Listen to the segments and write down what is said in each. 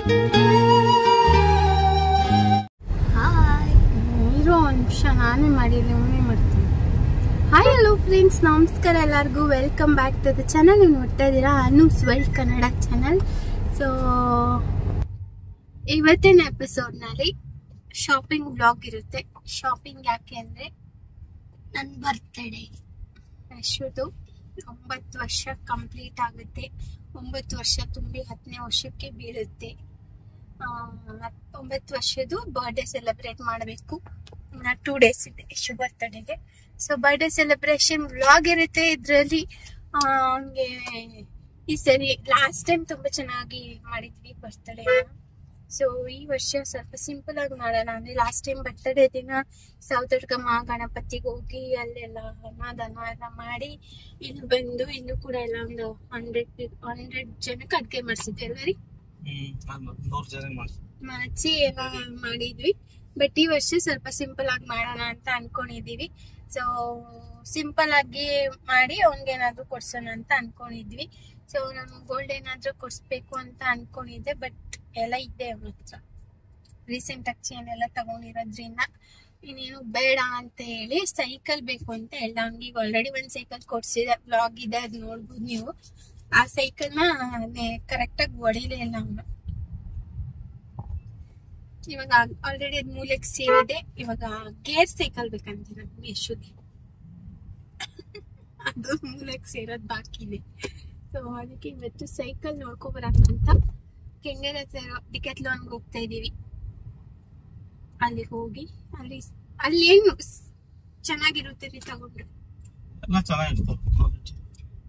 ಇರೋ ಒಂದು ನಿಮಿಷ ನಾನೇ ಮಾಡಿರಲಿ ಒಮ್ಮೆ ಮಾಡ್ತೀನಿ. ಹಾಯ್ ಹಲೋ ಫ್ರೆಂಡ್ಸ್, ನಮಸ್ಕಾರ ಎಲ್ಲರಿಗೂ. Welcome back to the channel. ನೀವು ನೋಡ್ತಾ ಇದ್ದೀರಾ Anu's world Kannada channel. So ಇವತ್ತಿನ ಎಪಿಸೋಡ್ನಲ್ಲಿ ಶಾಪಿಂಗ್ ವ್ಲಾಗ್ ಇರುತ್ತೆ. ಶಾಪಿಂಗ್ ಯಾಕೆ ಅಂದರೆ ನನ್ನ ಬರ್ತ್ಡೇ ಯಶುದು 9 ವರ್ಷ ಕಂಪ್ಲೀಟ್ ಆಗುತ್ತೆ. 9 ವರ್ಷ ತುಂಬಿ 10ನೇ ವರ್ಷಕ್ಕೆ ಬೀಳುತ್ತೆ. 9 ವರ್ಷದ್ದು ಬರ್ಡೇ ಸೆಲೆಬ್ರೇಟ್ ಮಾಡಬೇಕು. 2 ಡೇಸ್ ಇದೆ ಯಶು ಬರ್ತ್ಡೇಗೆ. ಸೊ ಬರ್ಡೇ ಸೆಲೆಬ್ರೇಷನ್ ವ್ಲಾಗ್ ಇರುತ್ತೆ ಇದರಲ್ಲಿ. ಅವನಿಗೆ ಈ ಸರಿ ಲಾಸ್ಟ್ ಟೈಮ್ ತುಂಬ ಚೆನ್ನಾಗಿ ಮಾಡಿದ್ವಿ ಬರ್ತ್ಡೇ. ಸೊ ಈ ವರ್ಷ ಸ್ವಲ್ಪ ಸಿಂಪಲ್ ಆಗಿ ಮಾಡೋಣ ಅಂದ್ರೆ ಲಾಸ್ಟ್ ಟೈಮ್ ಬರ್ತ್ಡೇ ದಿನ ಸೌದರ್ಗಮ್ಮ ಗಣಪತಿಗೆ ಹೋಗಿ ಅಲ್ಲೆಲ್ಲ ಅನ್ನದಾನ ಎಲ್ಲ ಮಾಡಿ ಇಲ್ಲಿ ಬಂದು ಇನ್ನು ಕೂಡ ಎಲ್ಲ ಒಂದು 100 ಜನಕ್ಕೆ ಅಡ್ಗೆ ಮಾಡಿಸಿದ್ವಿ ಎಲ್ಲರಿ ಮಚ್ಚಿ ಎಲ್ಲ ಮಾಡಿದ್ವಿ. ಬಟ್ ಈ ವರ್ಷ ಸ್ವಲ್ಪ ಸಿಂಪಲ್ ಆಗಿ ಮಾಡೋಣ ಅಂತ ಅನ್ಕೊಂಡಿದೀವಿ. ಸೊ ಸಿಂಪಲ್ ಆಗಿ ಮಾಡಿ ಅವ್ನಿಗೇನಾದ್ರು ಕೊಡ್ಸೋಣ ಅಂತ ಅನ್ಕೊಂಡಿದ್ವಿ. ಸೊ ನಾನು ಗೋಲ್ಡ್ ಏನಾದ್ರು ಕೊಡ್ಸ್ಬೇಕು ಅಂತ ಅನ್ಕೊಂಡಿದ್ದೆ, ಬಟ್ ಎಲ್ಲ ಇದೆ ಅವನ ಹತ್ರ. ರೀಸೆಂಟ್ ಆಗಿ ಚೇನ್ ಎಲ್ಲ ತಗೊಂಡಿರೋದ್ರಿಂದ ಇನ್ನೇನು ಬೇಡ ಅಂತ ಹೇಳಿ ಸೈಕಲ್ ಬೇಕು ಅಂತ ಹೇಳ್ದ. ಅವ್ನಿಗೆ ಈಗ ಆಲ್ರೆಡಿ ಒಂದು ಸೈಕಲ್ ಕೊಡ್ಸಿದೆ, ಬ್ಲಾಗ್ ಇದೆ, ಅದು ನೋಡ್ಬೋದು ನೀವು. ಆ ಸೈಕಲ್ನ ಕರೆಕ್ಟಾಗಿ ಹೊಡಿಲೇ ಇಲ್ಲ ಅವನು. ಇವಾಗ ಆಲ್ರೆಡಿ ಅದ್ ಮೂಲಕ್ಕೆ ಸೇರಿದೆ. ಇವಾಗ ಗೇರ್ ಸೈಕಲ್ ಬೇಕಂತ ನಮ್ಗೆ ಯಶುಗೆ. ಅದು ಮೂಲಕ್ಕೆ ಸೇರೋದ್ ಬಾಕಿ ಇದೆ. ಸೊ ಅದಕ್ಕೆ ಇವತ್ತು ಸೈಕಲ್ ನೋಡ್ಕೊಬರಕ ಅಂತ ಕೆಂಗೇರಿ ಹತ್ರ ಡಿಕ್ಯಾಥ್ಲಾನ್ಗೆ ಹೋಗ್ತಾ ಇದೀವಿ. ಅಲ್ಲಿಗೆ ಹೋಗಿ ಅಲ್ಲಿ ಏನು ಚೆನ್ನಾಗಿರುತ್ತೆ ತಗೊಂಡ್ರೆ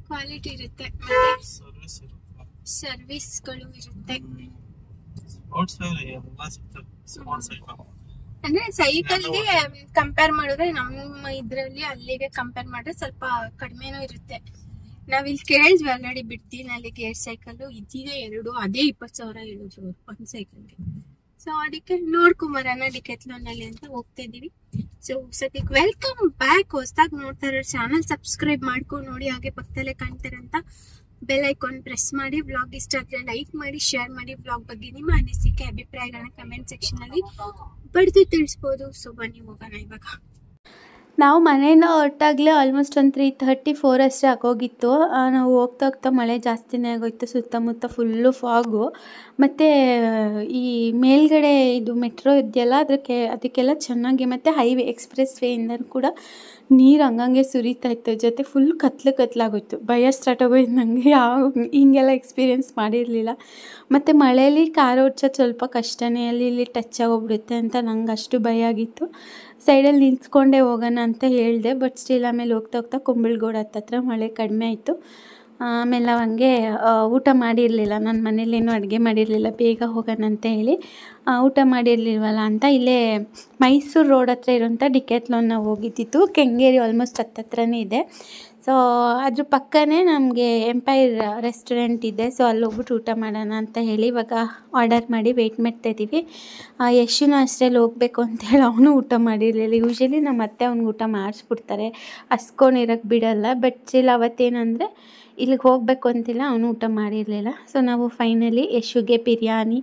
ಕ್ವಾಲಿಟಿ ಇರುತ್ತೆ, ಮತ್ತೆ ಸರ್ವಿಸ್ಗಳು ಇರುತ್ತೆ. ಅಂದ್ರೆ ಸೈಕಲ್ಗೆ ಕಂಪೇರ್ ಮಾಡಿದ್ರೆ ನಮ್ಮ ಇದ್ರಲ್ಲಿ ಅಲ್ಲಿಗೆ ಕಂಪೇರ್ ಮಾಡಿದ್ರೆ ಸ್ವಲ್ಪ ಕಡಿಮೆನೂ ಇರುತ್ತೆ. ನಾವಿಲ್ಲಿ ಕೇಳಿದ್ವಿ ಆಲ್ರೆಡಿ ಬಿಡ್ತೀನಿ ಅಲ್ಲಿ ಗೇರ್ ಸೈಕಲ್ ಇದೀಗ 2 ಅದೇ 20,000 ಹೇಳಿದ್ರು ಒಂದು ಸೈಕಲ್ಗೆ. ಸೊ ಅದಕ್ಕೆ ನೋಡ್ಕೊಂಬರೋಣ ಡಿಕ್ಯಾಥ್ಲಾನ್ ಅಲ್ಲಿ ಅಂತ ಹೋಗ್ತಾ ಇದೀವಿ. ಸೊ ಸದ್ಯಕ್ಕೆ ವೆಲ್ಕಮ್ ಬ್ಯಾಕ್. ಹೊಸದಾಗಿ ನೋಡ್ತಾ ಇರೋ ಚಾನಲ್ ಸಬ್ಸ್ಕ್ರೈಬ್ ಮಾಡ್ಕೊಂಡು ನೋಡಿ, ಹಾಗೆ ಪಕ್ಕದಲ್ಲೇ ಕಾಣ್ತಾರಂತ ಬೆಲ್ ಐಕಾನ್ ಪ್ರೆಸ್ ಮಾಡಿ. ವ್ಲಾಗ್ ಇಷ್ಟ ಆದ್ರೆ ಲೈಕ್ ಮಾಡಿ, ಶೇರ್ ಮಾಡಿ. ವ್ಲಾಗ್ ಬಗ್ಗೆ ನಿಮ್ಮ ಅನಿಸಿಕೆ ಅಭಿಪ್ರಾಯಗಳನ್ನ ಕಮೆಂಟ್ ಸೆಕ್ಷನ್ ಅಲ್ಲಿ ಬರೆದು ತಿಳಿಸ್ಬೋದು. ಸೊ ಬನ್ನಿ ಹೋಗೋಣ. ಇವಾಗ ನಾವು ಮನೆಯಿಂದ ಹೊರಟಾಗಲೇ ಆಲ್ಮೋಸ್ಟ್ ಒಂದು 3:34 ಅಷ್ಟೇ ಆಗೋಗಿತ್ತು. ನಾವು ಹೋಗ್ತಾ ಹೋಗ್ತಾ ಮಳೆ ಜಾಸ್ತಿನೇ ಆಗೋಯ್ತು. ಸುತ್ತಮುತ್ತ ಫುಲ್ಲು ಫಾಗು. ಮತ್ತು ಈ ಮೇಲ್ಗಡೆ ಇದು ಮೆಟ್ರೋ ಇದೆಯಲ್ಲ ಅದಕ್ಕೆಲ್ಲ ಚೆನ್ನಾಗಿ, ಮತ್ತು ಹೈವೇ ಎಕ್ಸ್ಪ್ರೆಸ್ ವೇಯಿಂದ ಕೂಡ ನೀರು ಹಂಗಂಗೆ ಸುರಿತಾ ಇತ್ತು. ಜೊತೆ ಫುಲ್ ಕತ್ಲಾಗೋಯ್ತು. ಭಯ ಸ್ಟಾರ್ಟ್ ಆಗೋಯ್ತು ನನಗೆ. ಹಿಂಗೆಲ್ಲ ಎಕ್ಸ್ಪೀರಿಯೆನ್ಸ್ ಮಾಡಿರಲಿಲ್ಲ. ಮತ್ತು ಮಳೆಯಲ್ಲಿ ಕಾರ್ ಓಡ್ಸೋದು ಸ್ವಲ್ಪ ಕಷ್ಟನೇ, ಇಲ್ಲಿ ಟಚ್ ಆಗೋಗ್ಬಿಡುತ್ತೆ ಅಂತ ನಂಗೆ ಅಷ್ಟು ಭಯ ಆಗಿತ್ತು. ಸೈಡಲ್ಲಿ ನಿಂತ್ಕೊಂಡೇ ಹೋಗೋಣ ಅಂತ ಹೇಳಿದೆ. ಬಟ್ ಸ್ಟಿಲ್ ಆಮೇಲೆ ಹೋಗ್ತಾ ಹೋಗ್ತಾ ಕುಂಬಳಗೌಡ ಹತ್ತತ್ರ ಮಳೆ ಕಡಿಮೆ ಆಯಿತು. ಆಮೇಲೆ ಹಂಗೆ ಊಟ ಮಾಡಿರಲಿಲ್ಲ. ನನ್ನ ಮನೇಲೇನು ಅಡುಗೆ ಮಾಡಿರಲಿಲ್ಲ, ಬೇಗ ಹೋಗೋಣ ಅಂತ ಹೇಳಿ ಊಟ ಮಾಡಿರಲಿಲ್ವಲ್ಲ ಅಂತ ಇಲ್ಲೇ ಮೈಸೂರು ರೋಡ್ ಹತ್ರ ಇರೋಂಥ ಡಿಕ್ಯಾಥ್ಲಾನ್ ನಾವು ಹೋಗಿದ್ದಿತ್ತು. ಕೆಂಗೇರಿ ಆಲ್ಮೋಸ್ಟ್ ಹತ್ತತ್ರನೇ ಇದೆ. ಸೊ ಅದ್ರ ಪಕ್ಕನೇ ನಮಗೆ ಎಂಪೈರ್ ರೆಸ್ಟೋರೆಂಟ್ ಇದೆ. ಸೊ ಅಲ್ಲಿ ಹೋಗ್ಬಿಟ್ಟು ಊಟ ಮಾಡೋಣ ಅಂತ ಹೇಳಿ ಇವಾಗ ಆರ್ಡರ್ ಮಾಡಿ ವೆಯ್ಟ್ ಮಾಡ್ತಾಯಿದ್ದೀವಿ. ಯಶುನೂ ಅಷ್ಟರಲ್ಲಿ ಹೋಗಬೇಕು ಅಂತೇಳಿ ಅವನು ಊಟ ಮಾಡಿರಲಿಲ್ಲ. ಯೂಶ್ವಲಿ ನಮ್ಮ ಅತ್ತೆ ಅವ್ನಿಗೆ ಊಟ ಮಾಡಿಸ್ಬಿಡ್ತಾರೆ, ಹಸ್ಕೊಂಡಿರೋಕ್ಕೆ ಬಿಡೋಲ್ಲ. ಬಟ್ ಸ್ಟಿಲ್ ಅವತ್ತೇನಂದರೆ ಇಲ್ಲಿಗೆ ಹೋಗಬೇಕು ಅಂತಿಲ್ಲ, ಅವನು ಊಟ ಮಾಡಿರಲಿಲ್ಲ. ಸೊ ನಾವು ಫೈನಲಿ ಯಶುಗೆ ಬಿರಿಯಾನಿ,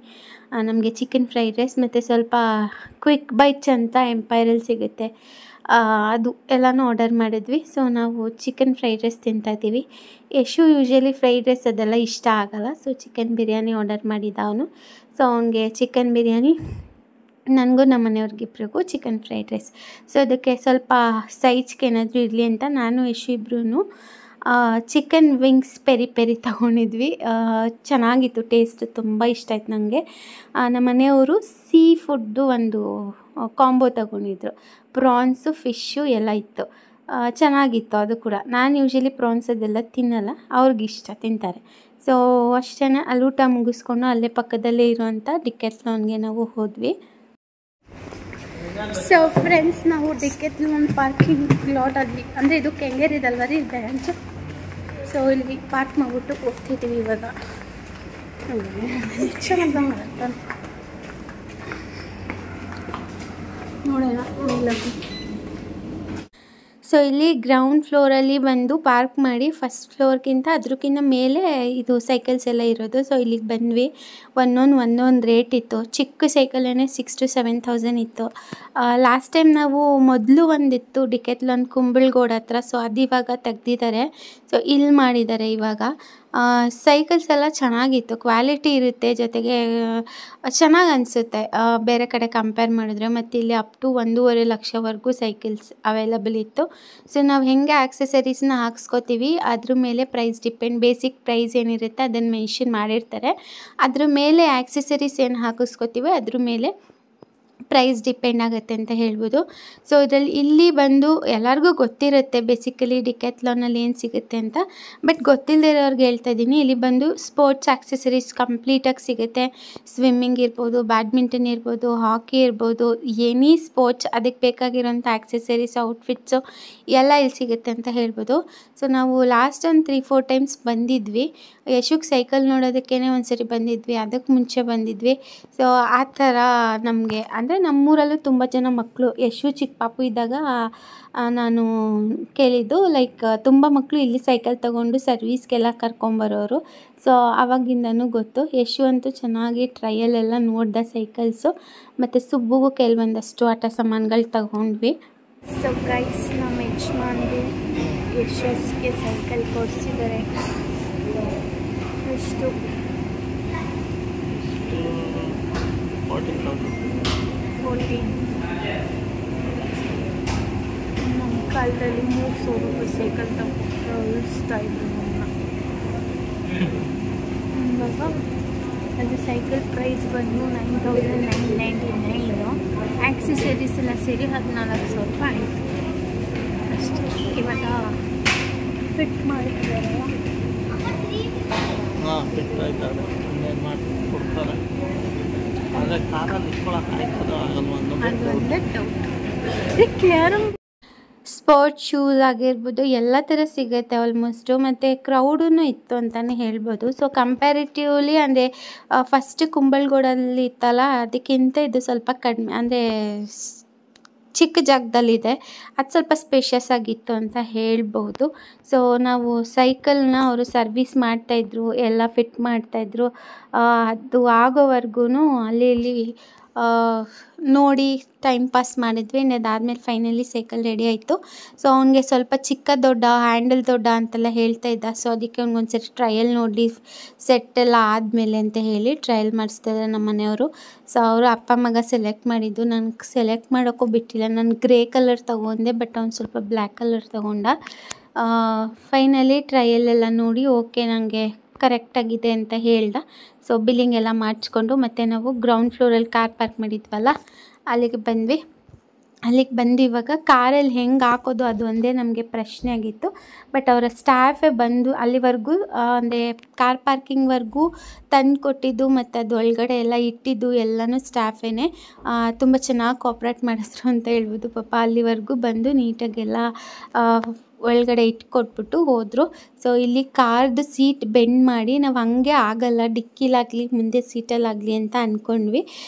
ನಮಗೆ ಚಿಕನ್ ಫ್ರೈಡ್ ರೈಸ್ ಮತ್ತು ಸ್ವಲ್ಪ ಕ್ವಿಕ್ ಬೈಟ್ಸ್ ಅಂತ ಎಂಪೈರಲ್ಲಿ ಸಿಗುತ್ತೆ, ಅದು ಎಲ್ಲನೂ ಆರ್ಡರ್ ಮಾಡಿದ್ವಿ. ಸೊ ನಾವು ಚಿಕನ್ ಫ್ರೈಡ್ ರೈಸ್ ತಿಂತಾಯಿದ್ದೀವಿ. ಯಶು ಯೂಶ್ವಲಿ ಫ್ರೈಡ್ ರೈಸ್ ಅದೆಲ್ಲ ಇಷ್ಟ ಆಗೋಲ್ಲ. ಸೊ ಚಿಕನ್ ಬಿರಿಯಾನಿ ಆರ್ಡರ್ ಮಾಡಿದ್ದ ಅವನು. ಸೊ ಅವನಿಗೆ ಚಿಕನ್ ಬಿರಿಯಾನಿ, ನನಗೂ ನಮ್ಮ ಮನೆಯವ್ರಿಗಿಬ್ರಿಗೂ ಚಿಕನ್ ಫ್ರೈಡ್ ರೈಸ್. ಸೊ ಅದಕ್ಕೆ ಸ್ವಲ್ಪ ಸೈಜ್ಗೆ ಏನಾದರೂ ಇರಲಿ ಅಂತ ನಾನು ಯಶು ಇಬ್ಬರೂ ಚಿಕನ್ ವಿಂಗ್ಸ್ ಪೆರಿ ತಗೊಂಡಿದ್ವಿ. ಚೆನ್ನಾಗಿತ್ತು, ಟೇಸ್ಟ್ ತುಂಬ ಇಷ್ಟ ಆಯ್ತು ನನಗೆ. ನಮ್ಮ ಮನೆಯವರು ಸೀ ಫುಡ್ಡು ಒಂದು ಕಾಂಬೋ ತಗೊಂಡಿದ್ರು. ಪ್ರಾನ್ಸು, ಫಿಶ್ಶು ಎಲ್ಲ ಇತ್ತು. ಚೆನ್ನಾಗಿತ್ತು ಅದು ಕೂಡ. ನಾನು ಯೂಶ್ವಲಿ ಪ್ರಾನ್ಸ್ ಅದೆಲ್ಲ ತಿನ್ನಲ್ಲ, ಅವ್ರಿಗಿಷ್ಟ, ತಿಂತಾರೆ. ಸೊ ಅಷ್ಟೇ. ಅಲ್ಲಿ ಊಟ ಮುಗಿಸ್ಕೊಂಡು ಅಲ್ಲೇ ಪಕ್ಕದಲ್ಲೇ ಇರುವಂಥ ಡಿಕ್ಯಾಥ್ಲಾನ್ಗೆ ನಾವು ಹೋದ್ವಿ. ಸೊ ಫ್ರೆಂಡ್ಸ್, ನಾವು ಡಿಕ್ಯಾಥ್ಲಾನ್ ಪಾರ್ಕಿಂಗ್ ಲಾಟಲ್ಲಿ, ಅಂದರೆ ಇದು ಕೆಂಗೇರಿದಲ್ವ ರೀ ಬ್ರಾಂಚ್. ಸೊ ಇಲ್ಲಿ ಪಾರ್ಕ್ ಮಾಡಿಬಿಟ್ಟು ಹೋಗ್ತಿದ್ದೀವಿ ಇವಾಗ. ನೋಡೋಣ. ಸೊ ಇಲ್ಲಿ ಗ್ರೌಂಡ್ ಫ್ಲೋರಲ್ಲಿ ಬಂದು ಪಾರ್ಕ್ ಮಾಡಿ ಫಸ್ಟ್ ಫ್ಲೋರ್ಗಿಂತ ಅದಕ್ಕಿಂತ ಮೇಲೆ ಇದು ಸೈಕಲ್ಸ್ ಎಲ್ಲ ಇರೋದು. ಸೊ ಇಲ್ಲಿಗೆ ಬಂದ್ವಿ. ಒಂದೊಂದು ರೇಟ್ ಇತ್ತು. ಚಿಕ್ಕ ಸೈಕಲೇ 6,000 to 7,000 ಇತ್ತು. ಲಾಸ್ಟ್ ಟೈಮ್ ನಾವು ಮೊದಲು ಒಂದಿತ್ತು ಡಿಕೆತ್ಲಾನ್ ಕುಂಬಳಗೋಡ್ ಹತ್ರ. ಸೊ ಅದು ಇವಾಗ ತೆಗ್ದಿದ್ದಾರೆ. ಸೊ ಇಲ್ಲಿ ಮಾಡಿದ್ದಾರೆ ಇವಾಗ. ಸೈಕಲ್ಸ್ ಎಲ್ಲ ಚೆನ್ನಾಗಿತ್ತು, ಕ್ವಾಲಿಟಿ ಇರುತ್ತೆ, ಜೊತೆಗೆ ಚೆನ್ನಾಗಿ ಅನಿಸುತ್ತೆ ಬೇರೆ ಕಡೆ ಕಂಪೇರ್ ಮಾಡಿದ್ರೆ. ಮತ್ತು ಇಲ್ಲಿ ಅಪ್ ಟು 1.5 ಲಕ್ಷವರೆಗೂ ಸೈಕಲ್ಸ್ ಅವೈಲಬಲ್ ಇತ್ತು. ಸೊ ನಾವು ಹೆಂಗೆ ಆಕ್ಸೆಸರೀಸ್ನ ಹಾಕ್ಸ್ಕೊತೀವಿ ಅದ್ರ ಮೇಲೆ ಪ್ರೈಸ್ ಡಿಪೆಂಡ್. ಬೇಸಿಕ್ ಪ್ರೈಸ್ ಏನಿರುತ್ತೆ ಅದನ್ನು ಮೆನ್ಷನ್ ಮಾಡಿರ್ತಾರೆ. ಅದ್ರ ಮೇಲೆ ಆಕ್ಸೆಸರೀಸ್ ಏನು ಹಾಕಿಸ್ಕೊತೀವಿ ಅದ್ರ ಮೇಲೆ ಪ್ರೈಸ್ ಡಿಪೆಂಡ್ ಆಗುತ್ತೆ ಅಂತ ಹೇಳ್ಬೋದು. ಸೊ ಇಲ್ಲಿ ಬಂದು ಎಲ್ಲರಿಗೂ ಗೊತ್ತಿರುತ್ತೆ ಬೇಸಿಕಲಿ ಡಿಕ್ಯಾಥ್ಲಾನಲ್ಲಿ ಏನು ಸಿಗುತ್ತೆ ಅಂತ. ಬಟ್ ಗೊತ್ತಿಲ್ಲದೆ ಇರೋರ್ಗೆ ಹೇಳ್ತಾ ಇದ್ದೀನಿ, ಇಲ್ಲಿ ಬಂದು ಸ್ಪೋರ್ಟ್ಸ್ ಆಕ್ಸೆಸರೀಸ್ ಕಂಪ್ಲೀಟಾಗಿ ಸಿಗುತ್ತೆ. ಸ್ವಿಮ್ಮಿಂಗ್ ಇರ್ಬೋದು, ಬ್ಯಾಡ್ಮಿಂಟನ್ ಇರ್ಬೋದು, ಹಾಕಿ ಇರ್ಬೋದು, ಎನಿ ಸ್ಪೋರ್ಟ್ಸ್ ಅದಕ್ಕೆ ಬೇಕಾಗಿರೋಂಥ ಆಕ್ಸೆಸರೀಸ್, ಔಟ್ಫಿಟ್ಸು ಎಲ್ಲ ಇಲ್ಲಿ ಸಿಗುತ್ತೆ ಅಂತ ಹೇಳ್ಬೋದು. ಸೊ ನಾವು ಲಾಸ್ಟ್ ಒಂದು 3-4 ಟೈಮ್ಸ್ ಬಂದಿದ್ವಿ. ಯಶುಗೆ ಸೈಕಲ್ ನೋಡೋದಕ್ಕೇ ಒಂದ್ಸರಿ ಬಂದಿದ್ವಿ, ಅದಕ್ಕೆ ಮುಂಚೆ ಬಂದಿದ್ವಿ. ಸೊ ಆ ಥರ ನಮಗೆ ಅಂದರೆ ನಮ್ಮೂರಲ್ಲೂ ತುಂಬ ಜನ ಮಕ್ಕಳು ಯಶು ಚಿಕ್ಕ ಪಾಪು ಇದ್ದಾಗ ನಾನು ಕೇಳಿದ್ದು, ಲೈಕ್ ತುಂಬ ಮಕ್ಕಳು ಇಲ್ಲಿ ಸೈಕಲ್ ತೊಗೊಂಡು ಸರ್ವೀಸ್ಗೆಲ್ಲ ಕರ್ಕೊಂಬರೋರು. ಸೊ ಆವಾಗಿಂದನೂ ಗೊತ್ತು. ಯಶು ಅಂತೂ ಚೆನ್ನಾಗಿ ಟ್ರಯಲೆಲ್ಲ ನೋಡ್ದೆ ಸೈಕಲ್ಸು. ಮತ್ತು ಸುಬ್ಬುಗೂ ಕೆಲವೊಂದಷ್ಟು ಆಟ ಸಾಮಾನುಗಳು ತಗೊಂಡ್ವಿ. ಸೊ ಗೈಸ್, ನಮ್ಮ ಯಜಮಾನ್ರು ಯಶಸ್ಗೆ ಸೈಕಲ್ ಕೊಡಿಸಿದ್ದಾರೆ. ಎಷ್ಟು 14. ನಮ್ಮ ಕಾಲದಲ್ಲಿ 300 ರೂಪಾಯಿ ಸೈಕಲ್ ತಗೊಂಡು ಉಳಿಸ್ತಾ ಇದ್ರು ನಮ್ಮ. ಇವಾಗ ಅದು ಸೈಕಲ್ ಪ್ರೈಸ್ ಬಂದು 9,999. ಆಕ್ಸೆಸರೀಸ್ ಎಲ್ಲ ಸೇರಿ 14,000 ರೂಪಾಯಿ ಆಯಿತು ಅಷ್ಟೇ. ಇವಾಗ ಫಿಟ್ ಮಾಡಿದ್ದಾರೆ. ಫಿಟ್ ಆಯ್ತಾರೆ, ಮಾಡಿ ಕೊಡ್ತಾರೆ. ಆದರೆ ಕಾರಲ್ಲಿ ಇಟ್ಕೊಳಕ್ಕೆ ಆಯ್ತದೋ ಆಗಲ್ವ ಅದೊಂದೇ ಡೌಟ್. ಸ್ಪೋರ್ಟ್ಸ್ ಶೂಸ್ ಆಗಿರ್ಬೋದು ಎಲ್ಲ ಥರ ಸಿಗುತ್ತೆ ಆಲ್ಮೋಸ್ಟು. ಮತ್ತು ಕ್ರೌಡೂ ಇತ್ತು ಅಂತಲೇ ಹೇಳ್ಬೋದು. ಸೊ ಕಂಪ್ಯಾರಿಟಿವ್ಲಿ ಅಂದರೆ ಫಸ್ಟ್ ಕುಂಬಳಗೋಡಲ್ಲಿ ಇತ್ತಲ್ಲ ಅದಕ್ಕಿಂತ ಇದು ಸ್ವಲ್ಪ ಕಡಿಮೆ, ಅಂದರೆ ಚಿಕ್ಕ ಜಾಗದಲ್ಲಿದೆ. ಅದು ಸ್ವಲ್ಪ ಸ್ಪೇಷಿಯಸ್ ಆಗಿತ್ತು ಅಂತ ಹೇಳ್ಬೋದು. ಸೊ ನಾವು ಸೈಕಲ್ನ ಅವರು ಸರ್ವಿಸ್ ಮಾಡ್ತಾಯಿದ್ರು, ಎಲ್ಲ ಫಿಟ್ ಮಾಡ್ತಾಯಿದ್ರು. ಅದು ಆಗೋವರೆಗೂ ಅಲ್ಲಿ ಇಲ್ಲಿ ನೋಡಿ ಟೈಮ್ ಪಾಸ್ ಮಾಡಿದ್ವಿ. ಅದಾದಮೇಲೆ ಫೈನಲಿ ಸೈಕಲ್ ರೆಡಿ ಆಯಿತು. ಸೊ ಅವನಿಗೆ ಸ್ವಲ್ಪ ಚಿಕ್ಕ ದೊಡ್ಡ, ಹ್ಯಾಂಡಲ್ ದೊಡ್ಡ ಅಂತೆಲ್ಲ ಹೇಳ್ತಾ ಇದ್ದ. ಸೊ ಅದಕ್ಕೆ ಅವ್ನಿಗೊಂದ್ಸರಿ ಟ್ರಯಲ್ ನೋಡಿ ಸೆಟ್ಟೆಲ್ಲ ಆದಮೇಲೆ ಅಂತ ಹೇಳಿ ಟ್ರಯಲ್ ಮಾಡಿಸ್ತಿದ್ದಾರೆ ನಮ್ಮ ಮನೆಯವರು. ಸೊ ಅವರು ಅಪ್ಪ ಮಗ ಸೆಲೆಕ್ಟ್ ಮಾಡಿದ್ದು. ನನಗೆ ಸೆಲೆಕ್ಟ್ ಮಾಡೋಕ್ಕೂ ಬಿಟ್ಟಿಲ್ಲ. ನಾನು ಗ್ರೇ ಕಲರ್ ತೊಗೊಂಡೆ, ಬಟ್ ಅವ್ನು ಸ್ವಲ್ಪ ಬ್ಲ್ಯಾಕ್ ಕಲರ್ ತೊಗೊಂಡ. ಫೈನಲಿ ಟ್ರಯಲೆಲ್ಲ ನೋಡಿ ಓಕೆ ನನಗೆ ಕರೆಕ್ಟಾಗಿದೆ ಅಂತ ಹೇಳ್ದ. ಸೊ ಬಿಲ್ಲಿಂಗ್ ಎಲ್ಲ ಮಾಡಿಸ್ಕೊಂಡು ಮತ್ತು ನಾವು ಗ್ರೌಂಡ್ ಫ್ಲೋರಲ್ಲಿ ಕಾರ್ ಪಾರ್ಕ್ ಮಾಡಿದ್ವಲ್ಲ ಅಲ್ಲಿಗೆ ಬಂದ್ವಿ. ಅಲ್ಲಿಗೆ ಬಂದು ಇವಾಗ ಕಾರಲ್ಲಿ ಹೆಂಗೆ ಹಾಕೋದು ಅದು ಒಂದೇ ನಮಗೆ ಪ್ರಶ್ನೆ ಆಗಿತ್ತು. ಬಟ್ ಅವರ ಸ್ಟಾಫೇ ಬಂದು ಅಲ್ಲಿವರೆಗೂ ಅಂದರೆ ಕಾರ್ ಪಾರ್ಕಿಂಗ್ವರೆಗೂ ತಂದು ಕೊಟ್ಟಿದ್ದು ಮತ್ತು ಅದು ಒಳಗಡೆ ಎಲ್ಲ ಇಟ್ಟಿದ್ದು ಎಲ್ಲನೂ ಸ್ಟಾಫೇನೆ. ತುಂಬ ಚೆನ್ನಾಗಿ ಕೋಪ್ರೇಟ್ ಮಾಡಿದ್ರು ಅಂತ ಹೇಳ್ಬೋದು. ಪಾಪ ಅಲ್ಲಿವರೆಗೂ ಬಂದು ನೀಟಾಗೆಲ್ಲ ಒಳಗಡೆ ಇಟ್ಕೊಟ್ಬಿಟ್ಟು ಹೋದರು. ಸೊ ಇಲ್ಲಿ ಕಾರ್ದು ಸೀಟ್ ಬೆಂಡ್ ಮಾಡಿ ನಾವು ಹಂಗೆ ಆಗಲ್ಲ, ಡಿಕ್ಕಿಲಾಗಲಿ ಮುಂದೆ ಸೀಟಲ್ಲಾಗಲಿ ಅಂತ ಅಂದ್ಕೊಂಡ್ವಿ.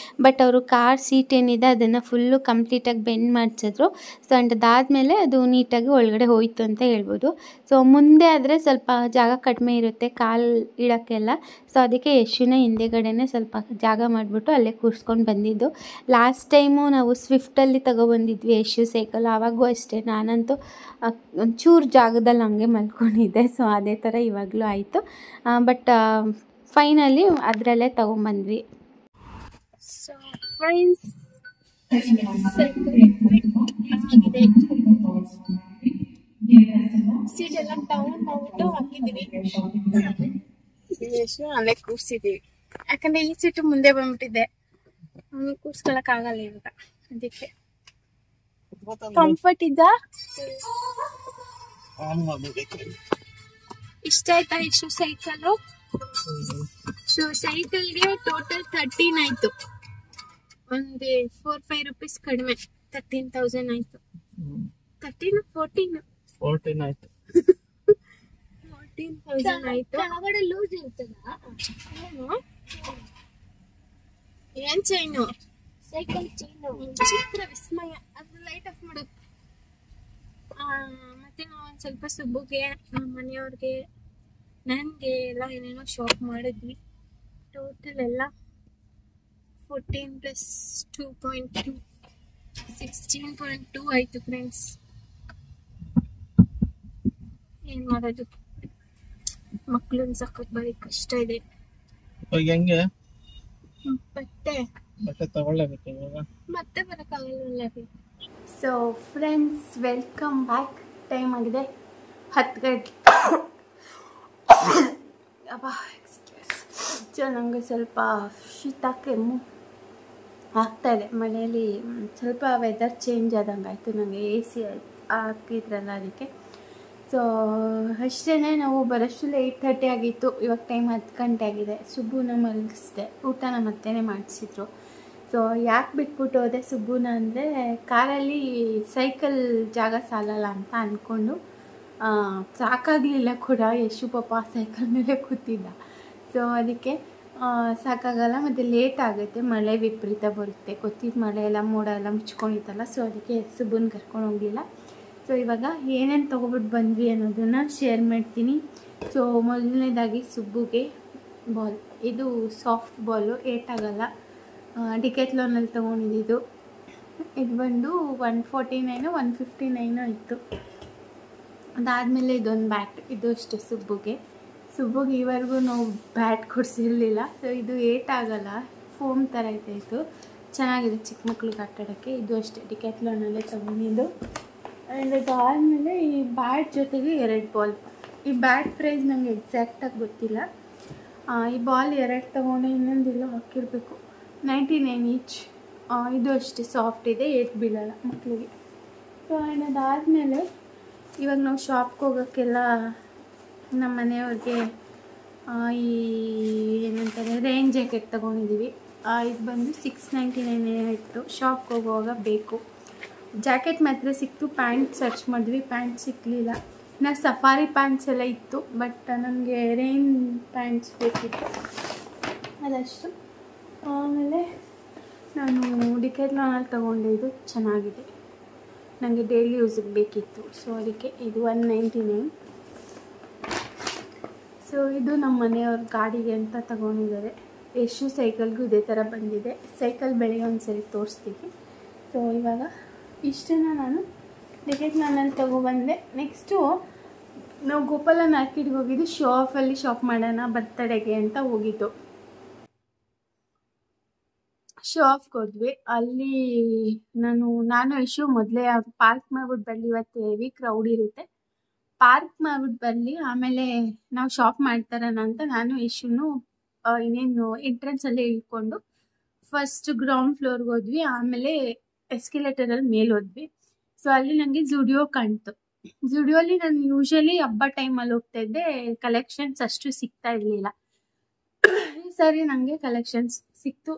ಬಟ್ ಅವರು ಕಾರ್ ಸೀಟ್ ಏನಿದೆ ಅದನ್ನು ಫುಲ್ಲು ಕಂಪ್ಲೀಟಾಗಿ ಬೆಂಡ್ ಮಾಡಿಸಿದ್ರು. ಸೊ ಅದಾದಮೇಲೆ ಅದು ನೀಟಾಗಿ ಒಳಗಡೆ ಹೋಯಿತು ಅಂತ ಹೇಳ್ಬೋದು. ಸೊ ಮುಂದೆ ಆದರೆ ಸ್ವಲ್ಪ ಜಾಗ ಕಡಿಮೆ ಇರುತ್ತೆ ಕಾಲು ಇಡೋಕ್ಕೆಲ್ಲ. ಸೊ ಅದಕ್ಕೆ ಯಶುನೇ ಹಿಂದೆಗಡೆನೇ ಸ್ವಲ್ಪ ಜಾಗ ಮಾಡಿಬಿಟ್ಟು ಅಲ್ಲೇ ಕೂರಿಸ್ಕೊಂಡು ಬಂದಿದ್ದು. ಲಾಸ್ಟ್ ಟೈಮು ನಾವು ಸ್ವಿಫ್ಟಲ್ಲಿ ತಗೊಬಂದಿದ್ವಿ ಯಶು ಸೈಕಲ್. ಆವಾಗೂ ಅಷ್ಟೇ ನಾನಂತೂ ಒಂಚೂರು ಜಾಗದಲ್ಲಿ ಹಂಗೆ ಮಲ್ಕೊಂಡಿದ್ದೆ. ಸೊ ಅದೇ ಥರ ಇವಾಗಲೂ ಆಯಿತು. ಬಟ್ ಫೈನಲಿ ಅದರಲ್ಲೇ ತೊಗೊಂಬಂದ್ವಿ. ಸೊ ಫ್ರೆಂಡ್ಸ್, ಸೀಟೆಲ್ಲ ಡೌನ್ ಮಾಡ್ಬಿಟ್ಟು ಹಾಕಿದ್ದೀವಿ. ಅಲ್ಲೇ ಕೂರಿಸಿದ್ದೀವಿ. ಯಾಕಂದರೆ ಈ ಸೀಟು ಮುಂದೆ ಬಂದ್ಬಿಟ್ಟಿದೆ, ಕೂರ್ಸ್ಕೊಳಕ್ಕಾಗಲ್ಲ ಇವಾಗ. ಅದಕ್ಕೆ ಕಂಫರ್ಟ್ ಇದ್ದ. ಇಷ್ಟ ಆಯ್ತಾ ಇಷ್ಟು ಸೈಕಲ್? ಸೊ ಸೈಕಲ್ಗೆ ಟೋಟಲ್ 13 ಆಯ್ತು. ಒಂದು 4-5 ರೂಪೀಸ್ ಕಡಿಮೆ, 13,000 ಆಯ್ತು. 13 14 ಆಯ್ತು. 14,000 ಆಯ್ತು. ಒಳಗಡೆ ಲೂಸ್ ಇರ್ತದ? ಏನ್ ಚೈನು? Cycle chain. ಚಿತ್ರ ವಿಸ್ಮಯ. ಅದು ಲೈಟ್ ಆಫ್ ಮಾಡು. ಮತ್ತೆ ನಾವು ಒಂದು ಸ್ವಲ್ಪ ಸುಬ್ಬುಗೆ ನಮ್ಮ ಮನೆಯವ್ರಿಗೆ ನನಗೆ ಎಲ್ಲ ಏನೇನೋ ಶಾಪ್ ಮಾಡಿದ್ವಿ. ಟೋಟಲ್ ಎಲ್ಲ 14 + 2.2 16.2 ಆಯಿತು ಫ್ರೆಂಡ್ಸ್. ಏನು ಮಾಡೋದು, ಮಕ್ಕಳನ್ನ ಸಾಕೋದು ಬರೀ ಕಷ್ಟ ಇದೆ. ಹೆಂಗೆ ಬಟ್ಟೆ ತಗೊಳ್ಳೇಬೇಕು ಇವಾಗ, ಮತ್ತೆ ಬರೋಕ್ಕಾಗಲ್ಲ. So friends, welcome back. Time ಆಗಿದೆ 10 ಗಂಟೆ. ಅಬ್ಬಾ ಎಕ್ಸ್ಕ್ಯೂಸ್, ನನಗೆ ಸ್ವಲ್ಪ ಶೀತ ಕೆಮ್ಮು ಆಗ್ತಾಯಿದೆ. ಮನೆಯಲ್ಲಿ ಸ್ವಲ್ಪ ವೆದರ್ ಚೇಂಜ್ ಆದಂಗೆ ಆಯಿತು. ನನಗೆ AC ಹಾಕಿದ್ರಲ್ಲ ಅದಕ್ಕೆ. ಸೊ ಅಷ್ಟೇ, ನಾವು ಬರೋಷ್ಟರಲ್ಲಿ 8:30 ಆಗಿತ್ತು. ಇವಾಗ ಟೈಮ್ 10 ಗಂಟೆ ಆಗಿದೆ. ಸುಬ್ಬುನ ಮಲಗಿಸ್ದೆ, ಊಟನ ಮತ್ತೇ ಮಾಡಿಸಿದ್ರು. ಸೊ ಯಾಕೆ ಬಿಟ್ಬಿಟ್ಟು ಹೋದೆ ಸುಬ್ಬುನ ಅಂದರೆ, ಕಾರಲ್ಲಿ ಸೈಕಲ್ ಜಾಗ ಸಾಲಲ್ಲ ಅಂತ ಅಂದ್ಕೊಂಡು ಸಾಕಾಗಲಿಲ್ಲ ಕೂಡ. ಯಶು ಪಾಪ ಸೈಕಲ್ ಮೇಲೆ ಕೂತಿದ್ದ. ಸೊ ಅದಕ್ಕೆ ಸಾಕಾಗಲ್ಲ, ಮತ್ತು ಲೇಟ್ ಆಗುತ್ತೆ, ಮಳೆ ವಿಪರೀತ ಬರುತ್ತೆ. ಗೊತ್ತಿದ್ದು ಮಳೆ ಎಲ್ಲ ಮೋಡ ಎಲ್ಲ ಮುಚ್ಕೊಂಡಿತ್ತಲ್ಲ. ಸೊ ಅದಕ್ಕೆ ಸುಬ್ಬುನ ಕರ್ಕೊಂಡು ಹೋಗಲಿಲ್ಲ. ಸೊ ಇವಾಗ ಏನೇನು ತೊಗೊಬಿಟ್ಟು ಬಂದ್ವಿ ಅನ್ನೋದನ್ನು ಶೇರ್ ಮಾಡ್ತೀನಿ. ಸೊ ಮೊದಲನೇದಾಗಿ ಸುಬ್ಬುಗೆ ಬಾಲ್, ಇದು ಸಾಫ್ಟ್ ಬಾಲು, ಏಟಾಗಲ್ಲ. ಡಿಕೆತ್ಲಾನಲ್ಲಿ ತೊಗೊಂಡಿದ್ದು. ಇದು ಬಂದು 149 159 ಇತ್ತು. ಅದಾದಮೇಲೆ ಇದೊಂದು ಬ್ಯಾಟ್, ಇದು ಅಷ್ಟೇ ಸುಬ್ಬುಗೆ ಈವರೆಗೂ ನಾವು ಬ್ಯಾಟ್ ಕೊಡಿಸಿರಲಿಲ್ಲ. ಸೊ ಇದು ಏಟಾಗಲ್ಲ, ಫೋಮ್ ಥರ ಇತ್ತು, ಚೆನ್ನಾಗಿದೆ ಚಿಕ್ಕ ಮಕ್ಳಿಗೆ ಆಟಾಡೋಕ್ಕೆ. ಇದು ಅಷ್ಟೇ ಡಿಕೆತ್ಲಾನಲ್ಲೇ ತೊಗೊಂಡಿದ್ದು. ಆ್ಯಂಡ್ ಅದಾದಮೇಲೆ ಈ ಬ್ಯಾಟ್ ಜೊತೆಗೆ 2 ಬಾಲ್. ಈ ಬ್ಯಾಟ್ ಪ್ರೈಸ್ ನನಗೆ ಎಕ್ಸಾಕ್ಟಾಗಿ ಗೊತ್ತಿಲ್ಲ. ಈ ಬಾಲ್ 2 ತೊಗೊಂಡು ಇನ್ನೊಂದೆಲ್ಲ ಹಾಕಿರಬೇಕು, 99 ಈಚ್. ಇದು ಅಷ್ಟೇ ಸಾಫ್ಟ್ ಇದೆ, ಏಟ್ ಬೀಳಲ್ಲ ಮಕ್ಕಳಿಗೆ. ಸೊ ಆ್ಯಂಡ್ ಅದಾದಮೇಲೆ ಇವಾಗ ನಾವು ಶಾಪ್ಗೆ ಹೋಗೋಕ್ಕೆಲ್ಲ ನಮ್ಮ ಮನೆಯವ್ರಿಗೆ ಈ ಏನಂತಾರೆ ರೈನ್ ಜಾಕೆಟ್ ತೊಗೊಂಡಿದ್ದೀವಿ. ಇದು ಬಂದು 699 ಇತ್ತು. ಶಾಪ್ಗೆ ಹೋಗುವಾಗ ಬೇಕು. ಜಾಕೆಟ್ ಮಾತ್ರ ಸಿಕ್ತು. ಪ್ಯಾಂಟ್ ಸರ್ಚ್ ಮಾಡಿದ್ವಿ, ಪ್ಯಾಂಟ್ ಸಿಕ್ಕಲಿಲ್ಲ. ಇನ್ನು ಸಫಾರಿ ಪ್ಯಾಂಟ್ಸ್ ಎಲ್ಲ ಇತ್ತು, ಬಟ್ ನನಗೆ ರೈನ್ ಪ್ಯಾಂಟ್ಸ್ ಬೇಕಿತ್ತು, ಅದಷ್ಟು. ಆಮೇಲೆ ನಾನು ಡಿಕೆತ್ಲಾನಲ್ಲಿ ತೊಗೊಂಡಿದ್ದು ಚೆನ್ನಾಗಿದೆ, ನನಗೆ ಡೈಲಿ ಯೂಸಿಗೆ ಬೇಕಿತ್ತು. ಸೊ ಅದಕ್ಕೆ ಇದು 199. ಸೊ ಇದು ನಮ್ಮ ಮನೆಯವ್ರ ಗಾಡಿಗೆ ಅಂತ ತೊಗೊಂಡಿದ್ದಾರೆ. ಯಶು ಸೈಕಲ್ಗೂ ಇದೇ ಥರ ಬಂದಿದೆ. ಸೈಕಲ್ ಬೆಳಗ್ಗೆ ಒಂದ್ಸರಿ ತೋರಿಸ್ತೀವಿ. ಸೊ ಇವಾಗ ಇಷ್ಟನ್ನು ನಾನು ಡಿಕೆತ್ಲಾನಲ್ಲಿ ತೊಗೊಬಂದೆ. ನೆಕ್ಸ್ಟು ನಾವು ಗೋಪಾಲ ಮಾರ್ಕೆಟ್ಗೆ ಹೋಗಿದ್ದು, ಶೋ ಆಫಲ್ಲಿ ಶಾಪ್ ಮಾಡೋಣ ಬರ್ತಡೆಗೆ ಅಂತ ಹೋಗಿದ್ದು. ಶೋ ಆಫ್ಗೆ ಹೋದ್ವಿ. ಅಲ್ಲಿ ನಾನು ಯಶು ಮೊದಲೇ ಪಾರ್ಕ್ ಮಾಡ್ಬಿಟ್ಟು ಬರಲಿ, ಇವತ್ತು ಹೆವಿ ಕ್ರೌಡ್ ಇರುತ್ತೆ, ಪಾರ್ಕ್ ಮಾಡ್ಬಿಟ್ಟು ಬರಲಿ, ಆಮೇಲೆ ನಾವು ಶಾಪ್ ಮಾಡ್ತಾರಣ ಅಂತ ನಾನು ಯಶುನು ಇನ್ನೇನು ಎಂಟ್ರೆನ್ಸಲ್ಲೇ ಇಳ್ಕೊಂಡು ಫಸ್ಟ್ ಗ್ರೌಂಡ್ ಫ್ಲೋರ್ಗೆ ಹೋದ್ವಿ. ಆಮೇಲೆ ಎಸ್ಕಲೇಟರಲ್ಲಿ ಮೇಲೆ ಹೋದ್ವಿ. ಸೊ ಅಲ್ಲಿ ನನಗೆ ಜುಡಿಯೋ ಕಾಣ್ತು. ಜುಡಿಯೋಲಿ ನಾನು ಯೂಶಲಿ ಹಬ್ಬ ಟೈಮಲ್ಲಿ ಹೋಗ್ತಾ ಇದ್ದೆ, ಕಲೆಕ್ಷನ್ಸ್ ಅಷ್ಟು ಸಿಗ್ತಾ ಇರಲಿಲ್ಲ. ಈ ಸಾರಿ ನನಗೆ ಕಲೆಕ್ಷನ್ಸ್ ಸಿಕ್ತು,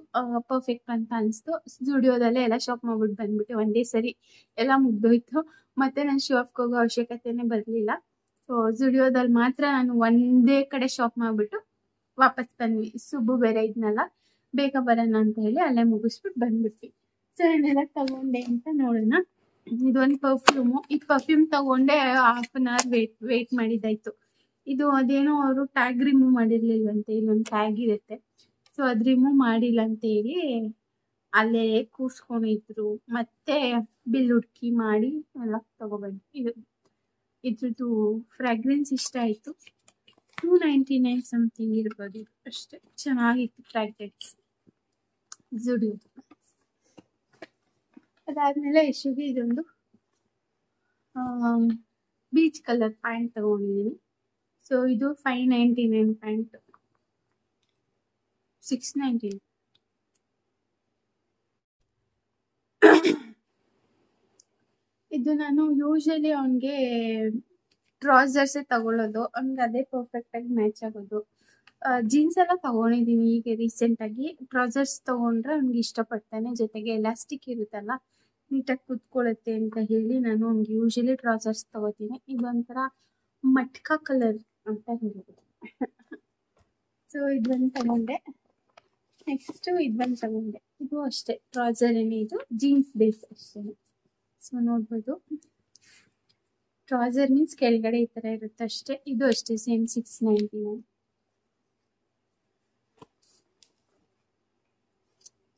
ಪರ್ಫೆಕ್ಟ್ ಅಂತ ಅನಿಸ್ತು. ಜುಡಿಯೋದಲ್ಲೇ ಎಲ್ಲ ಶಾಪ್ ಮಾಡ್ಬಿಟ್ಟು ಬಂದ್ಬಿಟ್ಟು ಒಂದೇ ಸರಿ ಎಲ್ಲ ಮುಗ್ದೋಯ್ತು. ಮತ್ತು ನಾನು ಶಾಪ್ಗೆ ಹೋಗೋ ಅವಶ್ಯಕತೆನೇ ಬರಲಿಲ್ಲ. ಸೊ ಜುಡಿಯೋದಲ್ಲಿ ಮಾತ್ರ ನಾನು ಒಂದೇ ಕಡೆ ಶಾಪ್ ಮಾಡಿಬಿಟ್ಟು ವಾಪಸ್ ಬಂದ್ವಿ. ಸುಬ್ಬು ಬೇರೆ ಇದ್ನಲ್ಲ, ಬೇಗ ಬರೋಣ ಅಂತ ಹೇಳಿ ಅಲ್ಲೇ ಮುಗಿಸ್ಬಿಟ್ಟು ಬಂದ್ಬಿಟ್ವಿ. ಸೊ ಏನೆಲ್ಲ ತಗೊಂಡೆ ಅಂತ ನೋಡೋಣ. ಇದೊಂದು ಪರ್ಫ್ಯೂಮು. ಈ ಪರ್ಫ್ಯೂಮ್ ತಗೊಂಡೆ 1/2 an hour ವೇಟ್ ಮಾಡಿದ್ದಾಯ್ತು. ಇದು ಅದೇನೋ ಅವರು ಟ್ಯಾಗ್ ರಿಮೂವ್ ಮಾಡಿರ್ಲಿಲ್ವಂತೆ, ಇಲ್ಲೊಂದು ಟ್ಯಾಗ್ ಇರುತ್ತೆ. ಸೊ ಅದು ರಿಮೂವ್ ಮಾಡಿಲ್ಲ ಅಂತ ಹೇಳಿ ಅಲ್ಲೇ ಕೂರ್ಸ್ಕೊಂಡಿದ್ರು. ಮತ್ತೆ ಬಿಲ್ ಹುಡುಕಿ ಮಾಡಿ ಎಲ್ಲ ತಗೊಬಂದ್ವಿ. ಇದ್ರದ್ದು ಫ್ರಾಗ್ರೆನ್ಸ್ ಇಷ್ಟ ಆಯಿತು. 299 ಸಮಥಿಂಗ್ ಇರ್ಬೋದು, ಅಷ್ಟೇ. ಚೆನ್ನಾಗಿತ್ತು ಫ್ರಾಗ್ರೆನ್ಸ್ ಜುಡಿಯೋದು. ಅದಾದಮೇಲೆ ಯಶುಗೆ ಇದೊಂದು ಬೀಚ್ ಕಲರ್ ಪ್ಯಾಂಟ್ ತಗೊಂಡಿದ್ದೀನಿ. ಸೊ ಇದು 599 ಪ್ಯಾಂಟ್, 699. ಇದು ನಾನು ಯೂಶಲಿ ಅವನಿಗೆ ಟ್ರೌಸರ್ಸೇ ತಗೊಳ್ಳೋದು, ಅವ್ನಿಗೆ ಅದೇ ಪರ್ಫೆಕ್ಟಾಗಿ ಮ್ಯಾಚ್ ಆಗೋದು. ಜೀನ್ಸ್ ಎಲ್ಲ ತಗೊಂಡಿದ್ದೀನಿ ಈಗ ರೀಸೆಂಟಾಗಿ. ಟ್ರೌಸರ್ಸ್ ತೊಗೊಂಡ್ರೆ ಅವ್ನಿಗೆ ಇಷ್ಟಪಡ್ತಾನೆ, ಜೊತೆಗೆ ಎಲಾಸ್ಟಿಕ್ ಇರುತ್ತಲ್ಲ, ನೀಟಾಗಿ ಕುತ್ಕೊಳ್ಳುತ್ತೆ ಅಂತ ಹೇಳಿ ನಾನು ಅವ್ನಿಗೆ ಯೂಶಲಿ ಟ್ರೌಸರ್ಸ್ ತಗೋತೀನಿ. ಇದೊಂಥರ ಮಟ್ಕಾ ಕಲರ್ ಅಂತ ಹೇಳ್ಬೋದು. ಸೊ ಇದೊಂದು ತಗೊಂಡೆ. ನೆಕ್ಸ್ಟು ಇದೊಂದು ತಗೊಂಡೆ. ಇದು ಅಷ್ಟೇ ಟ್ರೌಸರ್ ಏನೇ, ಇದು ಜೀನ್ಸ್ ಬೇಸ್ ಅಷ್ಟೇ. ಸೊ ನೋಡ್ಬೋದು. ಟ್ರೌಸರ್ ಮೀನ್ಸ್ ಕೆಳಗಡೆ ಈ ತರ ಇರುತ್ತೆ ಅಷ್ಟೇ. ಇದು ಅಷ್ಟೇ ಸೇಮ್ 699.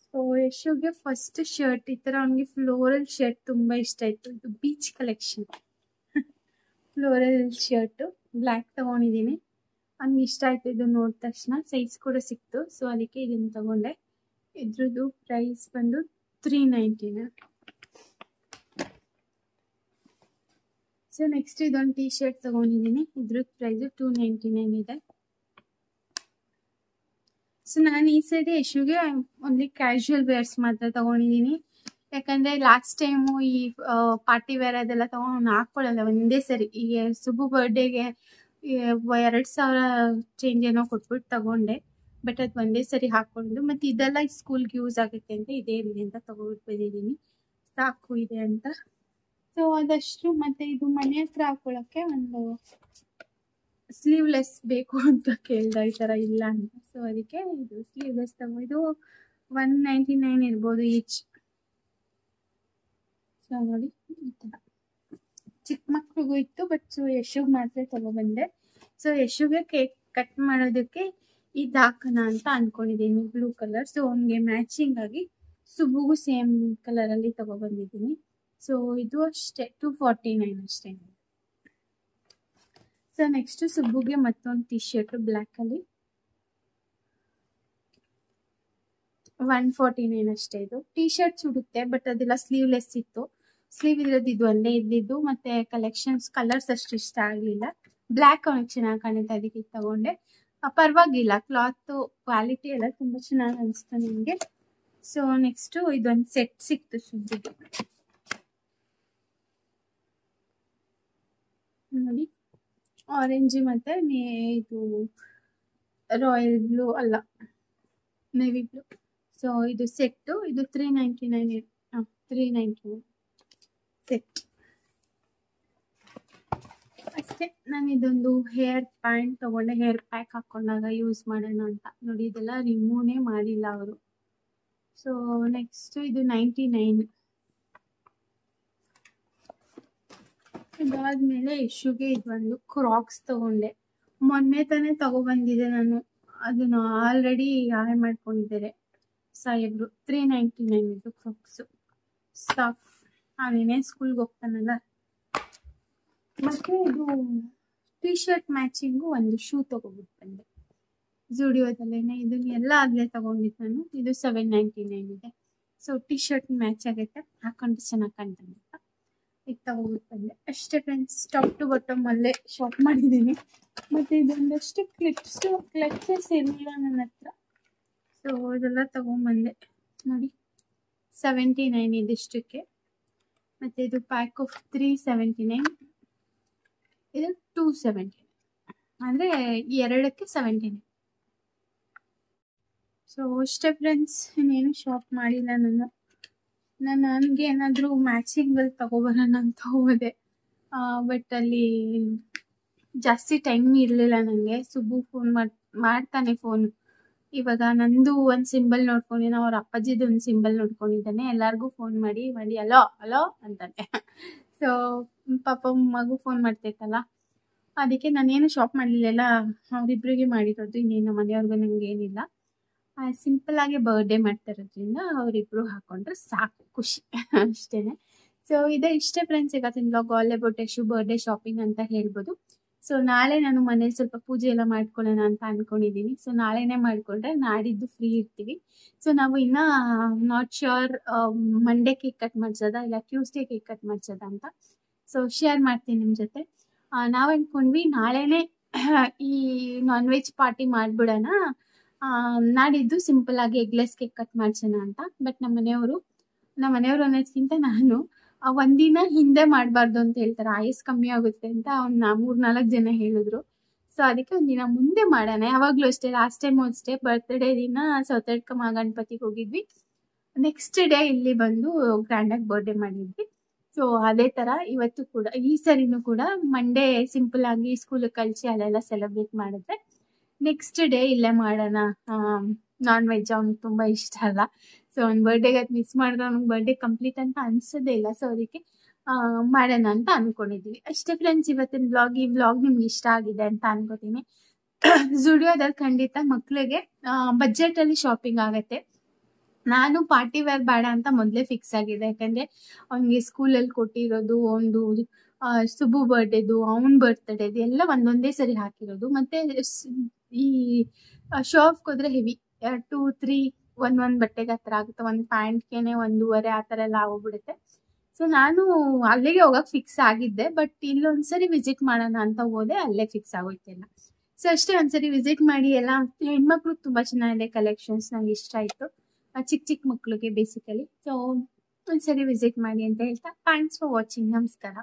ಸೊ ಯಶುಗೆ ಫಸ್ಟ್ ಶರ್ಟ್ ಈ ತರ ಅವನಿಗೆ ಫ್ಲೋರಲ್ ಶರ್ಟ್ ತುಂಬಾ ಇಷ್ಟ ಆಯ್ತು. ಇದು beach collection floral shirt black ತಗೊಂಡಿದ್ದೀನಿ. ಅವ್ನಿಗೆ ಇಷ್ಟ ಆಯ್ತು ಇದು ನೋಡಿದ ತಕ್ಷಣ. ಸೈಜ್ ಕೂಡ ಸಿಕ್ತು, ಸೊ ಅದಕ್ಕೆ ಇದನ್ನ ತಗೊಂಡೆ. ಇದ್ರದ್ದು ಪ್ರೈಸ್ ಬಂದು 399. ಸೊ ನೆಕ್ಸ್ಟ್ ಇದೊಂದು ಟೀ ಶರ್ಟ್ ತಗೊಂಡಿದ್ದೀನಿ. ಇದ್ರದ್ದು ಪ್ರೈಸ್ 299 ಇದೆ. ಸೊ ನಾನು ಈ ಸರಿ ಯಶುಗೆ ಓನ್ಲಿ ಕ್ಯಾಶುವಲ್ ವೇರ್ಸ್ ಮಾತ್ರ ತಗೊಂಡಿದ್ದೀನಿ. ಯಾಕಂದ್ರೆ ಲಾಸ್ಟ್ ಟೈಮು ಈ ಪಾರ್ಟಿ ವೇರ್ ಅದೆಲ್ಲ ತಗೊಂಡು ಹಾಕೊಳ್ಳಲ್ಲ ಒಂದೇ ಸರಿ. ಈಗ ಸುಬ್ಬು ಬರ್ಡೇಗೆ 2,000 ಚೇಂಜ್ ಏನೋ ಕೊಟ್ಬಿಟ್ಟು ತಗೊಂಡೆ. ಬಟ್ ಅದು ಒಂದೇ ಸರಿ ಹಾಕೊಂಡು ಮತ್ತೆ ಇದೆಲ್ಲ ಸ್ಕೂಲ್ಗೆ ಯೂಸ್ ಆಗುತ್ತೆ ಅಂತ ಇದೇ ಇರಲಿ ಅಂತ ತಗೊಂಡ್ಬಿಟ್ಟು ಬಂದಿದ್ದೀನಿ. ಸಾಕು ಇದೆ ಅಂತ. ಸೊ ಅದಷ್ಟು. ಮತ್ತೆ ಇದು ಮನೆ ಹತ್ರ ಹಾಕೊಳ್ಳೋಕ್ಕೆ ಒಂದು ಸ್ಲೀವ್ಲೆಸ್ ಬೇಕು ಅಂತ ಕೇಳ್ದ, ಈ ತರ ಇಲ್ಲ ಅಂತ. ಸೊ ಅದಕ್ಕೆ ಇದು ಸ್ಲೀವ್ಲೆಸ್ ಇದು 199 ಇರ್ಬೋದು ಈಚ್. ಸೊ ನೋಡಿ ಈ ತರ ಚಿಕ್ಕ ಮಕ್ಳಿಗೂ ಇತ್ತು, ಬಟ್ ಸೊ ಯಶುಗ್ ಮಾತ್ರ ತಗೊಬಂದೆ. ಸೊ ಯಶುಗೆ ಕೇಕ್ ಕಟ್ ಮಾಡೋದಕ್ಕೆ ಇದು ಹಾಕೋಣ ಅಂತ ಅನ್ಕೊಂಡಿದ್ದೀನಿ, ಬ್ಲೂ ಕಲರ್. ಸೊ ಅವನಿಗೆ ಮ್ಯಾಚಿಂಗ್ ಆಗಿ ಸುಬ್ಬುಗೂ ಸೇಮ್ ಕಲರ್ ಅಲ್ಲಿ ತಗೊಬಂದಿದ್ದೀನಿ. ಸೊ ಇದು ಅಷ್ಟೇ 249 ಅಷ್ಟೇ. ಸೊ ನೆಕ್ಸ್ಟ್ ಸುಬ್ಬುಗೆ ಮತ್ತೊಂದು ಟೀ ಶರ್ಟ್ ಬ್ಲ್ಯಾಕ್ ಅಲ್ಲಿ 149 ಅಷ್ಟೇ. ಇದು ಟೀ ಶರ್ಟ್ ಉಡುತ್ತೆ, ಬಟ್ ಅದೆಲ್ಲ ಸ್ಲೀವ್ಲೆಸ್ ಇತ್ತು. ಸ್ಲೀವ್ ಇರೋದು ಇದು ಒಂದೇ ಇದ್ದಿದ್ದು. ಮತ್ತೆ ಕಲೆಕ್ಷನ್ಸ್ ಕಲರ್ಸ್ ಅಷ್ಟು ಇಷ್ಟ ಆಗ್ಲಿಲ್ಲ. ಬ್ಲ್ಯಾಕ್ ಅವನಿಗೆ ಚೆನ್ನಾಗಿ ಕಾಣುತ್ತೆ, ಅದಕ್ಕೆ ತಗೊಂಡೆ. ಪರವಾಗಿಲ್ಲ, ಕ್ಲಾತ್ ಕ್ವಾಲಿಟಿ ಎಲ್ಲ ತುಂಬಾ ಚೆನ್ನಾಗಿ ಅನಿಸ್ತು ನನಗೆ. ಸೊ ನೆಕ್ಸ್ಟ್ ಇದೊಂದು ಸೆಟ್ ಸಿಕ್ತು ಸುದ್ದಿಗೆ. ನೋಡಿ ಆರೆಂಜ್ ಮತ್ತೆ ಇದು ರಾಯಲ್ ಬ್ಲೂ ಅಲ್ಲ, ನೇವಿ ಬ್ಲೂ. ಸೊ ಇದು ಸೆಟ್ಟು. ಇದು 399 ಸೆಟ್ ಅಷ್ಟೇ. ನಾನು ಇದೊಂದು ಹೇರ್ ಪ್ಯಾಂಟ್ ತಗೊಂಡೆ, ಹೇರ್ ಪ್ಯಾಕ್ ಹಾಕೊಂಡಾಗ ಯೂಸ್ ಮಾಡೋಣ ಅಂತ. ನೋಡಿ ಇದೆಲ್ಲ ರಿಮೂವ್ನೇ ಮಾಡಿಲ್ಲ ಅವರು. ಸೊ ನೆಕ್ಸ್ಟ್ ಇದು 99. ಇದಾದ್ಮೇಲೆ ಯಶುಗೆ ಇದೊಂದು ಕ್ರಾಕ್ಸ್ ತಗೊಂಡೆ. ಮೊನ್ನೆ ತಾನೇ ತಗೊಬಂದಿದೆ ನಾನು. ಅದನ್ನ ಆಲ್ರೆಡಿ ಹಾಳೆ ಮಾಡ್ಕೊಂಡಿದ್ದಾರೆ ಸಾಹೇಬ್ರು. 399 ಇದು ಕ್ರಾಕ್ಸ್. ಸಾಕು, ಅವನೇನೇ ಸ್ಕೂಲ್ಗೆ ಹೋಗ್ತಾನಲ್ಲ. ಮತ್ತೆ ಇದು ಟೀ ಶರ್ಟ್ ಮ್ಯಾಚಿಂಗು ಒಂದು ಶೂ ತಗೊಬಿಟ್ಟು ಬಂದೆ ಜುಡಿಯೋದಲ್ಲೇನೆ. ಇದನ್ನ ಎಲ್ಲ ಆಗ್ಲೇ ತಗೊಂಡಿದ್ದು ನಾನು. ಇದು 799 ಇದೆ. ಸೊ ಟೀ ಶರ್ಟ್ ಮ್ಯಾಚ್ ಆಗುತ್ತೆ, ಹಾಕೊಂಡು ಚೆನ್ನಾಗಿ ಕಾಣ್ತಾನೆ ಅಂತ ಇದು ತಗೊಬಿಟ್ಟು ಬಂದೆ ಅಷ್ಟೇ ಫ್ರೆಂಡ್ಸ್. ಟಾಪ್ ಟು ಬಾಟಮ್ ಅಲ್ಲೇ ಶಾಪ್ ಮಾಡಿದ್ದೀನಿ. ಮತ್ತೆ ಇದೊಂದಷ್ಟು ಕ್ಲಚಸ್ ಇರಲಿಲ್ಲ ನನ್ನ ಹತ್ರ. ಸೊ ಇದೆಲ್ಲ ತಗೊಂಡ್ಬಂದೆ. ನೋಡಿ 79 ಇದಿಷ್ಟಕ್ಕೆ. ಮತ್ತೆ ಇದು ಪ್ಯಾಕ್ ಆಫ್ 379. ಇದು 279 ಅಂದ್ರೆ ಎರಡಕ್ಕೆ 79. ಸೊ ಅಷ್ಟೇ ಫ್ರೆಂಡ್ಸ್, ಇನ್ನೇನು ಶಾಪ್ ಮಾಡಿಲ್ಲ ನಾನು. ನನಗೆ ಏನಾದರೂ ಮ್ಯಾಚಿಂಗಲ್ಲಿ ತಗೊಬರೋಣ ಅಂತ ಹೋದೆ, ಬಟ್ ಅಲ್ಲಿ ಜಾಸ್ತಿ ಟೈಮ್ ಇರಲಿಲ್ಲ ನನಗೆ. ಸುಬ್ಬು ಫೋನ್ ಮಾಡ್ತಾನೆ ಫೋನ್. ಇವಾಗ ನಂದು ಒಂದು ಸಿಂಬಲ್ ನೋಡ್ಕೊಂಡಿನ, ಅವ್ರ ಅಪ್ಪಾಜಿದು ಒಂದು ಸಿಂಬಲ್ ನೋಡ್ಕೊಂಡಿದ್ದಾನೆ. ಎಲ್ಲರಿಗೂ ಫೋನ್ ಮಾಡಿ ಅಲೋ ಅಲೋ ಅಂತಾನೆ. ಸೊ ಪಾಪ ಮಗು ಫೋನ್ ಮಾಡ್ತೈತಲ್ಲ, ಅದಕ್ಕೆ ನಾನೇನು ಶಾಪ್ ಮಾಡಲಿಲ್ಲ. ಅವರಿಬ್ರಿಗೆ ಮಾಡಿರೋದು, ಇನ್ನೇನು ಮನೆಯವ್ರಿಗೂ ನಂಗೆ ಏನಿಲ್ಲ. ಸಿಂಪಲ್ ಆಗಿ ಬರ್ಡೇ ಮಾಡ್ತಾ ಇರೋದ್ರಿಂದ ಅವರಿಬ್ರು ಹಾಕೊಂಡ್ರೆ ಸಾಕು, ಖುಷಿ ಅಷ್ಟೇನೆ. ಸೊ ಇಷ್ಟೇ ಫ್ರೆಂಡ್ಸ್ ಇವತ್ತಿನ blog all about Yashu birthday shopping ಅಂತ ಹೇಳ್ಬೋದು. ಸೊ ನಾಳೆ ನಾನು ಮನೇಲಿ ಸ್ವಲ್ಪ ಪೂಜೆ ಎಲ್ಲ ಮಾಡ್ಕೊಳ್ಳೋಣ ಅಂತ ಅನ್ಕೊಂಡಿದ್ದೀನಿ. ಸೊ ನಾಳೆನೇ ಮಾಡ್ಕೊಂಡ್ರೆ ನಾಡಿದ್ದು ಫ್ರೀ ಇರ್ತೀವಿ. ಸೊ ನಾವು ಇನ್ನ not sure Monday cake cut ಮಾಡ್ಸೋದ ಇಲ್ಲ ಟ್ಯೂಸ್ಡೇ ಕೇಕ್ ಕಟ್ ಮಾಡ್ಸೋದ ಅಂತ. ಸೊ ಶೇರ್ ಮಾಡ್ತೀನಿ ನಿಮ್ಮ ಜೊತೆ. ನಾವು ಅಂದ್ಕೊಂಡ್ವಿ ನಾಳೆನೇ ಈ ನಾನ್ ವೆಜ್ ಪಾರ್ಟಿ ಮಾಡ್ಬಿಡೋಣ, ನಾಡಿದ್ದು ಸಿಂಪಲ್ ಆಗಿ ಎಗ್ಲೆಸ್ ಕೇಕ್ ಕಟ್ ಮಾಡ್ಸೋಣ ಅಂತ. ಬಟ್ ನಮ್ಮ ಮನೆಯವರು ಅನ್ನೋದಕ್ಕಿಂತ ನಾನು ಒಂದಿನ ಹಿಂದೆ ಮಾಡಬಾರ್ದು ಅಂತ ಹೇಳ್ತಾರೆ, ಆಯಸ್ ಕಮ್ಮಿ ಆಗುತ್ತೆ ಅಂತ 3-4 ಜನ ಹೇಳಿದ್ರು. ಸೊ ಅದಕ್ಕೆ ಒಂದಿನ ಮುಂದೆ ಮಾಡೋಣ. ಯಾವಾಗಲೂ ಅಷ್ಟೇ, ಲಾಸ್ಟ್ ಟೈಮ್ ಅಷ್ಟೇ ಬರ್ತ್ಡೇ ದಿನ ಸೌತಡ್ಕ ಮಹಾಗಣಪತಿಗೆ ಹೋಗಿದ್ವಿ. ನೆಕ್ಸ್ಟ್ ಡೇ ಇಲ್ಲಿ ಬಂದು ಗ್ರ್ಯಾಂಡಾಗಿ ಬರ್ಡೇ ಮಾಡಿದ್ವಿ. ಸೊ ಅದೇ ಥರ ಇವತ್ತು ಕೂಡ, ಈ ಸರಿನೂ ಕೂಡ ಮಂಡೇ ಸಿಂಪಲ್ ಆಗಿ ಸ್ಕೂಲಿಗೆ ಕಳಿಸಿ ಅಲ್ಲೆಲ್ಲ ಸೆಲೆಬ್ರೇಟ್ ಮಾಡಿದ್ರೆ ನೆಕ್ಸ್ಟ್ ಡೇ ಇಲ್ಲೇ ಮಾಡೋಣ. ನಾನ್ ವೆಜ್ ಅವ್ನಿಗೆ ತುಂಬ ಇಷ್ಟ ಅಲ್ಲ. ಸೊ ಅವ್ನ ಬರ್ಡೇಗೆ ಅದು ಮಿಸ್ ಮಾಡಿದ್ರೆ ಅವ್ನಿಗೆ ಬರ್ಡೇ ಕಂಪ್ಲೀಟ್ ಅಂತ ಅನ್ಸೋದೇ ಇಲ್ಲ. ಸೊ ಅದಕ್ಕೆ ಮಾಡೋಣ ಅಂತ ಅನ್ಕೊಂಡಿದೀವಿ. ಅಷ್ಟೇ ಫ್ರೆಂಡ್ಸ್, ಇವತ್ತಿನ ಬ್ಲಾಗ್. ಈ ಬ್ಲಾಗ್ ನಿಮ್ಗೆ ಇಷ್ಟ ಆಗಿದೆ ಅಂತ ಅನ್ಕೋತೀನಿ. ಜುಡಿಯೋದಲ್ಲಿ ಖಂಡಿತ ಮಕ್ಳಿಗೆ ಬಜೆಟ್ ಅಲ್ಲಿ ಶಾಪಿಂಗ್ ಆಗತ್ತೆ. ನಾನು ಪಾರ್ಟಿ ವೇರ್ ಬೇಡ ಅಂತ ಮೊದಲೇ ಫಿಕ್ಸ್ ಆಗಿದೆ. ಯಾಕಂದ್ರೆ ಅವ್ನಿಗೆ ಸ್ಕೂಲಲ್ಲಿ ಕೊಟ್ಟಿರೋದು ಒಂದು ಸುಬು ಬರ್ಡೇದು, ಅವನ್ ಬರ್ತ್ಡೇದು ಎಲ್ಲ ಒಂದೊಂದೇ ಸರಿ ಹಾಕಿರೋದು. ಮತ್ತೆ ಈ ಶಾಪ್ಗೆ ಹೋದ್ರೆ ಹೆವಿ 2-3 ಒಂದ್ ಬಟ್ಟೆಗೆ ಹತ್ರ ಆಗುತ್ತೆ. ಒಂದು ಪ್ಯಾಂಟ್ಗೆನೆ 1.5 ಆ ಥರ ಎಲ್ಲ ಆಗೋಗ್ಬಿಡುತ್ತೆ. ಸೊ ನಾನು ಅಲ್ಲಿಗೆ ಹೋಗಕ್ ಫಿಕ್ಸ್ ಆಗಿದ್ದೆ. ಬಟ್ ಇಲ್ಲೊಂದ್ಸರಿ ವಿಸಿಟ್ ಮಾಡೋಣ ಅಂತ ಹೋದೆ, ಅಲ್ಲೇ ಫಿಕ್ಸ್ ಆಗೋಯ್ತೆಲ್ಲ. ಸೊ ಅಷ್ಟೇ, ಒಂದ್ಸರಿ ವಿಸಿಟ್ ಮಾಡಿ. ಎಲ್ಲ ಹೆಣ್ಮಕ್ಳು ತುಂಬಾ ಚೆನ್ನಾಗಿದೆ ಕಲೆಕ್ಷನ್ಸ್, ನಂಗೆ ಇಷ್ಟ ಆಯ್ತು. ಚಿಕ್ಕ ಮಕ್ಳಿಗೆ ಬೇಸಿಕಲಿ. ಸೊ ಒಂದ್ಸರಿ ವಿಸಿಟ್ ಮಾಡಿ ಅಂತ ಹೇಳ್ತಾ, ಥ್ಯಾಂಕ್ಸ್ ಫಾರ್ ವಾಚಿಂಗ್. ನಮಸ್ಕಾರ.